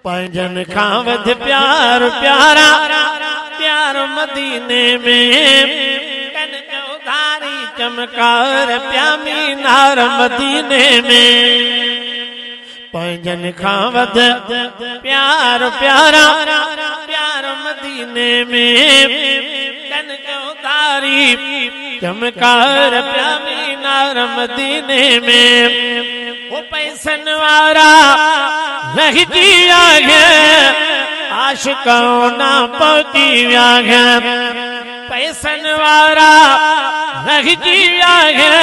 पंजन खां वध प्यार प्यारा प्यार मदीने में कन चौधारी चमकार प्यामी नार मदीने में पंजन खां वध प्यार प्यारा प्यार मदीने में कन चौधारी चमकार प्यामी नार मदीने में वो पैसन वारा रही जिया है आशिकों ना पहुंची है पैसन वारा रही जिया है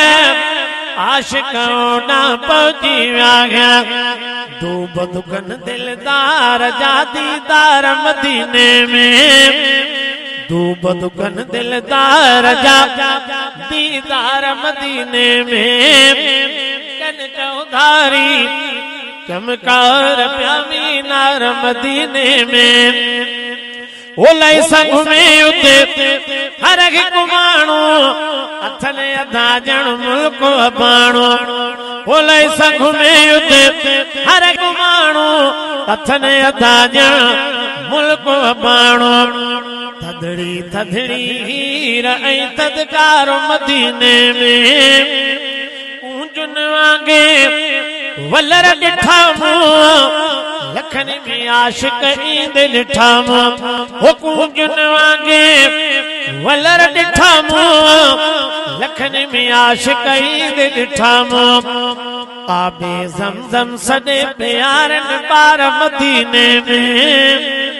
आशिकों ना पहुंची है दो बदुकन दिलदार जादीदार मदीने में दो बदुकन दिलदार जा दीदार मदीने में कन चौधारी चमकार प्यामी नार मदीने में ओलई संग में उते हर कुमाणो अथने अधा जण मुल्क अबाणो ओलई संग में उते हर कुमाणो अथने अधा जण मुल्क अबाणो थदड़ी थदड़ी हीर ऐं थदकार मदीने में ऊंजुन वांगे वलर ॾिठा लखन में आशिक ईंद ॾिठा हो कूंजुन वांगे वलर ॾिठा लखन में आशिक ईंद ॾिठा आबे ज़मज़म सॾे प्यारन पार मदीने में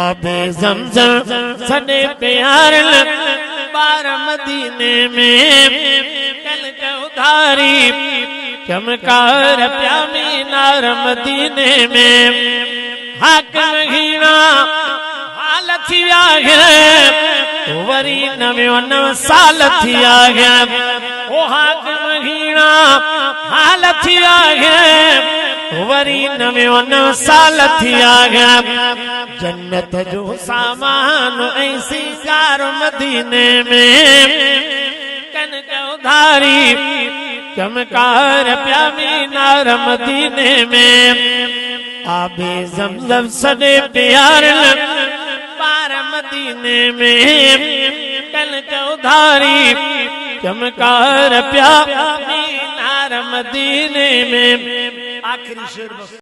आबे ज़मज़म सॾे प्यारन पार मदीने में कल चौधारी चमकार प्यामी नार मदीने में हाकिम हीरा हाल थी विया है वरी नवियों 9 साल थी विया है ओ हाकिम हीरा हाल थी विया है वरी नवियों 9 साल थी विया है जन्नत जो सामान ऐं सिंगार मदीने में कन चौधारी चमकार प्यामी नार मदीने में आबे ज़मज़म सॾे प्यारन पार मदीने में कल चौधारी चमकार प्यामी नार मदीने में आखिरी शेर